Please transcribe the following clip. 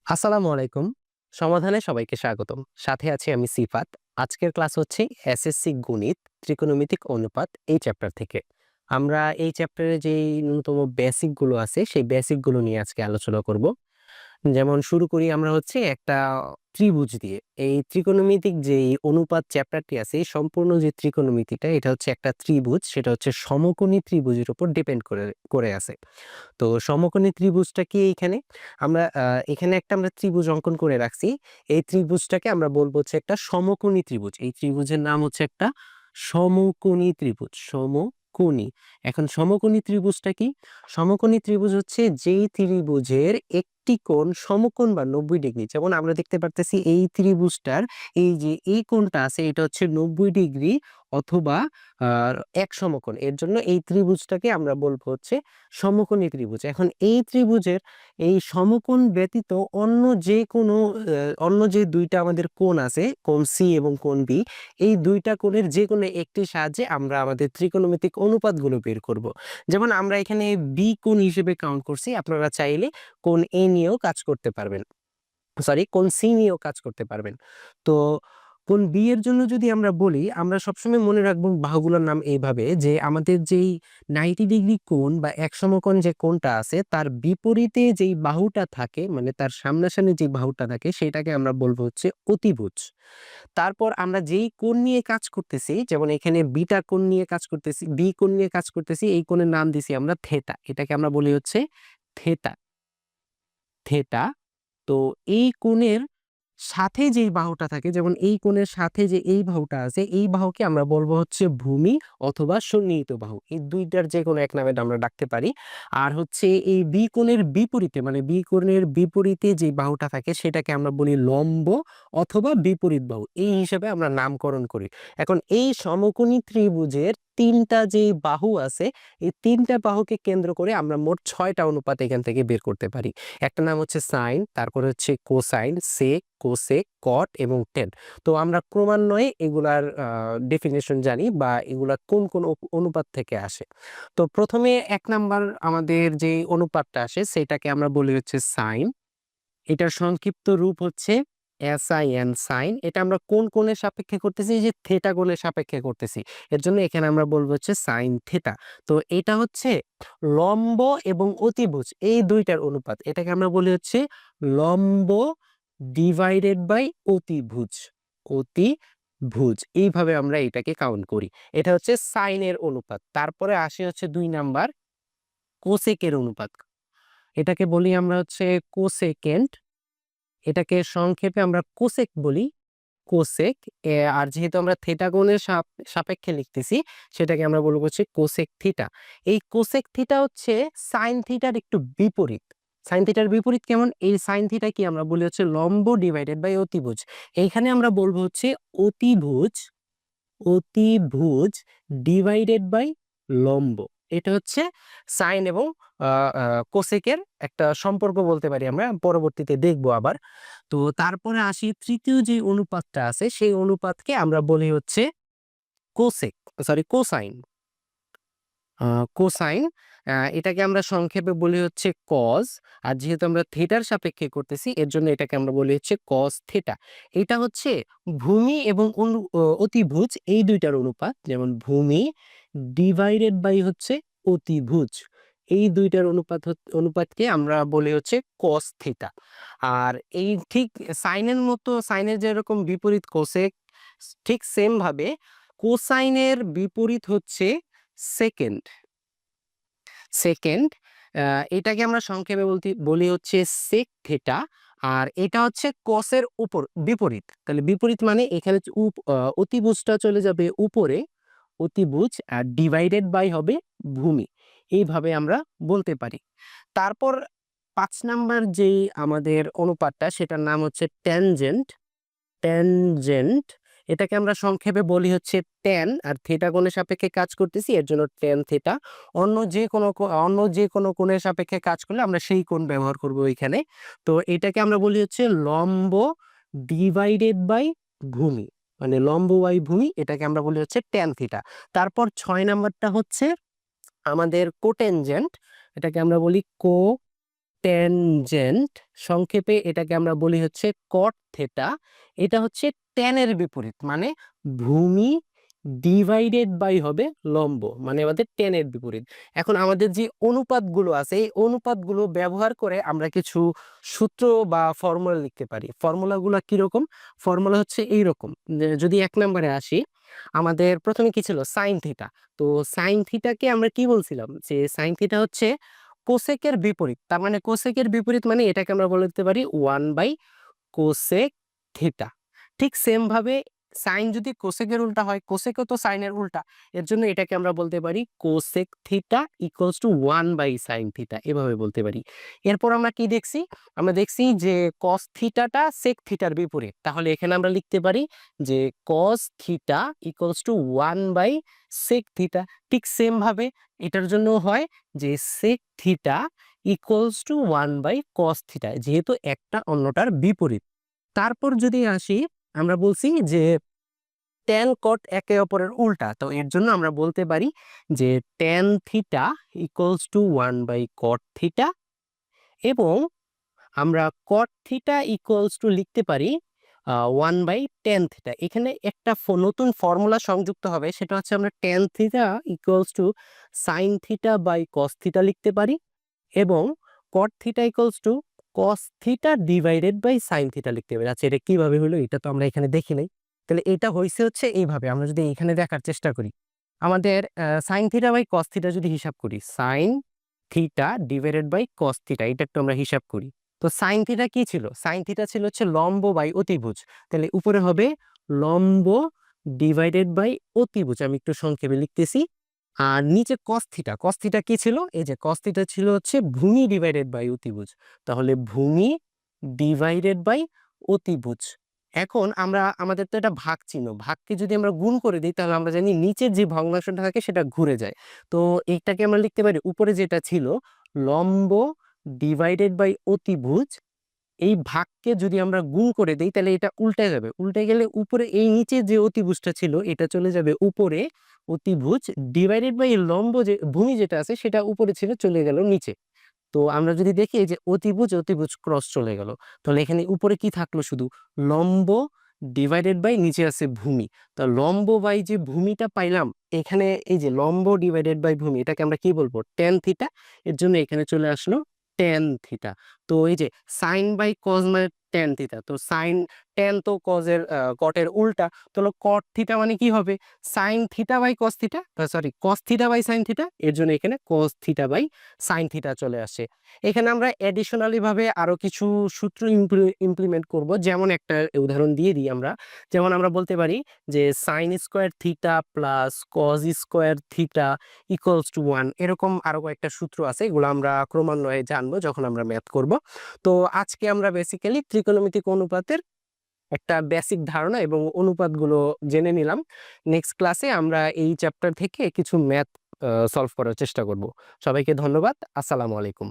আসসালামু আলাইকুম। সমাধানে সবাইকে স্বাগতম। সাথে আছি আমি সিফাত। আজকের ক্লাস হচ্ছে এসএসসি গণিত, ত্রিকোণমিতিক অনুপাত এই চ্যাপ্টার থেকে। আমরা এই চ্যাপ্টারে যেই ন্যূনতম বেসিক গুলো আছে, সেই বেসিক গুলো নিয়ে আজকে আলোচনা করব। যেমন শুরু করি আমরা হচ্ছে একটা ত্রিভুজ দিয়ে। এই ত্রিকোণমিতিক যেই অনুপাত চ্যাপ্টারটি আছে, এই সম্পূর্ণ যে ত্রিকোণমিতিটা, এটা হচ্ছে একটা ত্রিভুজ। সেটা হচ্ছে সমকোণী ত্রিভুজের উপর ডিপেন্ড করে করে আছে। তো সমকোণী ত্রিভুজটা কি এইখানে? আমরা এখানে একটা আমরা ত্রিভুজ অঙ্কন করে রাখছি। এই ত্রিভুজটাকে আমরা বলব হচ্ছে একটা সমকোণী ত্রিভুজ। এই ত্রিভুজের নাম হচ্ছে একটা সমকোণী ত্রিভুজ, সমকোণী। এখন সমকোণী ত্রিভুজটা কি? সমকোণী ত্রিভুজ হচ্ছে যেই ত্রিভুজের একটি কোণ সমকোণ বা 90 ডিগ্রি। যেমন আমরা দেখতে পারতেছি এই ত্রিভুজটার এই যে এই কোণটা আছে, এটা হচ্ছে 90 ডিগ্রি অথবা আ এক সমকোণ। এর জন্য এই ত্রিভুজটাকে আমরা বলব হচ্ছে সমকোণী ত্রিভুজ। এখন এই ত্রিভুজের এই সমকোণ ব্যতীত অন্য যে কোনো অন্য যে ২ টা আমাদের কোণ আছে, কোণ সি এবং কোণ বি, এই ২ টা কোণের যেকোনো একটির সাহায্যে আমরা আমাদের ত্রিকোণমিতিক অনুপাতগুলো বের করব। যেমন আমরা এখানে বি কোণ হিসেবে কাউন্ট করছি। আপনারা চাইলে কোণ এ নিয়েও কাজ করতে পারবেন। সরি, কোণ সি নিয়েও কাজ করতে পারবেন। তো কোণ বি এর জন্য যদি আমরা বলি, আমরা সবসময় মনে রাখবো বাহুগুলোর নাম এইভাবে যে আমাদের যেই 90 ডিগ্রি কোণ বা এক সমকোণ যে কোণটা আছে, তার বিপরীতে যেই বাহুটা থাকে, মানে তার সামনাসামনি যে বাহুটা থাকে, সেটাকে আমরা বলবো হচ্ছে অতিভুজ। তারপর আমরা যেই কোণ নিয়ে কাজ করতেছি, যেমন এখানে বিটা কোণ নিয়ে কাজ করতেছি, বি কোণ নিয়ে কাজ করতেছি, এই কোণের নাম দিছি আমরা থেটা। এটাকে আমরা বলি হচ্ছে থেটা, থেটা। তো এই কোণের সাথে যেই বাহুটা থাকে, যেমন এই কোণের সাথে যে এই বাহুটা আছে, এই বাহুকে আমরা বলবো হচ্ছে ভূমি অথবা সন্নিহিত বাহু। এই ২ টার যেকোনো এক নামে আমরা ডাকতে পারি। আর হচ্ছে এই বি কোণের বিপরীতে, মানে বি কোণের বিপরীতে যে বাহুটা থাকে, সেটাকে আমরা বলি লম্ব অথবা বিপরীত বাহু। এই হিসেবে আমরা নামকরণ করি। এখন এই সমকোণী ত্রিভুজের ৩ টা যে বাহু আছে, এই ৩ টা বাহুকে কেন্দ্র করে আমরা মোট ৬ টা অনুপাত এখান থেকে বের করতে পারি। একটা নাম হচ্ছে সাইন, তারপরে হচ্ছে কোসাইন, সেক, কোসেক, কট এবং টেন। তো আমরা ক্রমান্বয়ে এগুলার ডেফিনিশন জানি বা এগুলা কোন কোন অনুপাত থেকে আসে। তো প্রথমে ১ নাম্বার আমাদের যে অনুপাতটা আসে, সেটাকে আমরা বলি হচ্ছে সাইন। এটার সংক্ষিপ্ত রূপ হচ্ছে SIN, সাইন। এটা আমরা কোন কোণের সাপেক্ষে করতেছি? এই যে থিটা কোণের সাপেক্ষে করতেছি। এর জন্য এখানে আমরা বলবো হচ্ছে সাইন থিটা। তো এটা হচ্ছে লম্ব এবং অতিভুজ এই ২ টার অনুপাত। এটাকে আমরা বলি হচ্ছে লম্ব ডিভাইডেড বাই অতিভুজ। অতিভুজ। এইভাবে আমরা এটাকে কাউন্ট করি। এটা হচ্ছে সাইনের অনুপাত। তারপরে আসি হচ্ছে ২ নাম্বার কোসেকের অনুপাত। এটাকে বলি আমরা হচ্ছে কোসেকেন্ড। এটাকে সংক্ষেপে আমরা কোসেক বলি, কোসেক। আর যেহেতু আমরা থিটা কোণের সাপেক্ষে লিখতেছি, সেটাকে আমরা বলবো হচ্ছে কোসেক থিটা। এই কোসেক থিটা হচ্ছে সাইন থিটার একটু বিপরীত। সাইন থিটার বিপরীত কেমন? এই সাইন থিটা কি আমরা বলি হচ্ছে লম্ব ডিভাইডেড বাই অতিভুজ। এইখানে আমরা বলবো হচ্ছে অতিভুজ, অতিভুজ ডিভাইডেড বাই লম্ব। এটা হচ্ছে সাইন এবং আ আ কোসেকের একটা সম্পর্ক বলতে পারি আমরা। পরবর্তীতে দেখবো আবার। তো তারপরে আসি তৃতীয় যে অনুপাতটা আছে, সেই অনুপাতকে আমরা বলি হচ্ছে কোসেক, সরি কোসাইন। আ কোসাইন, এটাকে আমরা সংক্ষেপে বলি হচ্ছে কজ। আর যেহেতু আমরা থিটার সাপেক্ষে করতেছি, এর জন্য এটাকে আমরা বলি হচ্ছে কজ থিটা। এটা হচ্ছে ভূমি এবং অতিভুজ এই ২ টার অনুপাত। যেমন ভূমি ডিভাইডেড বাই হচ্ছে অতিভুজ। এই ২ টার অনুপাতকে আমরা বলি হচ্ছে কস থিটা। আর এই ঠিক সাইনের মতো, সাইনের যেরকম বিপরীত কোসেক, ঠিক সেম ভাবে কোসাইনের বিপরীত হচ্ছে সেকেন্ড। সেকেন্ড, এটাকে আমরা সংক্ষেপে বলি হচ্ছে সেক থিটা। আর এটা হচ্ছে কসের উপর বিপরীত। তাহলে বিপরীত মানে এখানে হচ্ছে অতিভুজটা চলে যাবে উপরে, অতিভুজ, আর ডিভাইডেড বাই হবে ভূমি। এইভাবে আমরা বলতে পারি। তারপর ৫ নাম্বার যেই আমাদের অনুপাতটা, সেটার নাম হচ্ছে ট্যানজেন্ট। ট্যানজেন্ট, এটাকে আমরা সংক্ষেপে বলি হচ্ছে ট্যান। আর থিটা কোণের সাপেক্ষে কাজ করতেছি, এর জন্য ট্যান থিটা। অন্য যে কোনো কোণের সাপেক্ষে কাজ করলে আমরা সেই কোণ ব্যবহার করব এখানে। তো এটাকে আমরা বলি হচ্ছে লম্ব ডিভাইডেড বাই ভূমি, মানে লম্ব বাই ভূমি। এটাকে আমরা বলি হচ্ছে ট্যান থিটা। তারপর ৬ নাম্বারটা হচ্ছে আমাদের কোটেনজেন্ট। এটাকে আমরা বলি ট্যানজেন্ট, সংক্ষেপে এটাকে আমরা বলি হচ্ছে কট থেটা। এটা হচ্ছে ট্যানের বিপরীত, মানে ভূমি ডিভাইডেড বাই হবে লম্ব, মানে আমাদের ট্যানের বিপরীত। এখন আমাদের যে অনুপাতগুলো আছে এই অনুপাতগুলো ব্যবহার করে আমরা কিছু সূত্র বা ফর্মুলা লিখতে পারি। ফর্মুলাগুলো কিরকম? ফর্মুলা হচ্ছে এইরকম, যদি 1 নম্বরে আসি, আমাদের প্রথমে কি ছিল? Sine theta. তো সাইন থিটাকে আমরা কি বলছিলাম? যে সাইন থিটা হচ্ছে কোসেকের বিপরীত। তার মানে কোসেকের বিপরীত মানে এটাকে আমরা বলতে পারি 1/কোসেক থিটা। ঠিক সেম ভাবে সাইন যদি কোসেকের উল্টা হয়, কোসেকও তো সাইনের উল্টা, এর জন্য এটাকে আমরা বলতে পারি cosec theta equals to sine theta, এভাবে বলতে পারি। এরপর আমরা কি দেখছি? আমরা দেখছি যে কস থিটাটা সেক থিটার বিপরীত, তাহলে এখানে আমরা লিখতে পারি যে cos theta equals to sec theta. ঠিক সেম ভাবে এটার জন্য হয় যে sec theta equals to cos theta, যেহেতু একটা অন্যটার বিপরীত। তারপর যদি আসি, আমরা বলছি যে ট্যান কট একে অপরের উল্টা, তো এর জন্য আমরা বলতে পারি যে tan theta equals to cot theta, এবং আমরা কট থিটা ইকুয়ালস টু লিখতে পারি 1/ট্যান থিটা। এখানে একটা নতুন ফর্মুলা সংযুক্ত হবে, সেটা হচ্ছে আমরা tan theta equals to sine theta by cos theta লিখতে পারি, এবং cot theta equals to cos theta divided by sine theta লিখতে পারি। আচ্ছা, এটা কিভাবে হলো? এটা তো আমরা এখানে দেখি নাই। তাহলে এটা হয়েছে হচ্ছে এইভাবে। আমরা যদি এখানে দেখার চেষ্টা করি, আমাদের sine theta by cos theta যদি হিসাব করি, sine theta divided by cos theta, এটা একটু আমরা হিসাব করি। তো সাইন থিটা কি ছিল? সাইন থিটা ছিল হচ্ছে লম্ব বাই অতিভুজ। তাহলে উপরে হবে লম্ব ডিভাইডেড বাই অতিভুজ, আমি একটু সংক্ষেপে লিখতেছি। আর নিচে কস থিটা, কস থিটা কি ছিল? এই যে কস থিটা ছিল হচ্ছে ভূমি ডিভাইডেড বাই অতিভুজ, তাহলে ভূমি ডিভাইডেড বাই অতিভুজ। এখন আমরা আমাদের তো এটা ভাগ চিহ্ন, ভাগকে যদি আমরা গুণ করে দিই তাহলে আমরা জানি নিচের যে ভগ্নাংশটা থাকে সেটা ঘুরে যায়। তো এইটাকে আমরা লিখতে পারি, উপরে যেটা ছিল লম্ব ডিভাইডেড বাই অতিভুজ, এই ভাগকে যদি আমরা গুণ করে দেই তাহলে এটা উল্টে যাবে। উল্টে গেলে উপরে এই নিচে যে অতিভুজটা ছিল এটা চলে যাবে উপরে, অতিভুজ ডিভাইডেড বাই লম্ব যে ভূমি যেটা আছে সেটা উপরে ছিল, চলে গেল নিচে। তো আমরা যদি দেখি এই যে অতিভুজ অতিভুজ ক্রস চলে গেল, তাহলে এখানে উপরে কি থাকলো? শুধু লম্ব ডিভাইডেড বাই নিচে আছে ভূমি। তো লম্ব বাই যে ভূমিটা পাইলাম, এখানে এই যে লম্ব ডিভাইডেড বাই ভূমি, এটাকে আমরা কি বলবো? Tan theta. এর জন্য এখানে চলে আসলো ট্যান থিটা। তো এই যে সাইন বাই কজ মানে ট্যান থিটা, তো সাইন ট্যান তো কজের কটের উল্টা, তাহলে কট থিটা মানে কি হবে? Sine theta by cos theta, sorry cos theta by sine theta, এর জন্য এখানে cos theta by sine theta চলে আসে। এখানে আমরা এডিশনালি ভাবে আরো কিছু সূত্র ইমপ্লিমেন্ট করব, যেমন একটা উদাহরণ দিয়ে দিই আমরা। যেমন আমরা বলতে পারি যে sine square theta plus cos square theta equals two 1, এরকম আরো কয়েকটা সূত্র আছে, এগুলো আমরা ক্রমান্বয়ে জানবো যখন আমরা ম্যাথ করব। তো আজকে আমরা বেসিক্যালি ত্রিকোণমিতিক অনুপাতের একটা বেসিক ধারণা এবং অনুপাতগুলো জেনে নিলাম। নেক্সট ক্লাসে আমরা এই চ্যাপ্টার থেকে কিছু ম্যাথ সলভ করার চেষ্টা করব। সবাইকে ধন্যবাদ। আসসালামু আলাইকুম।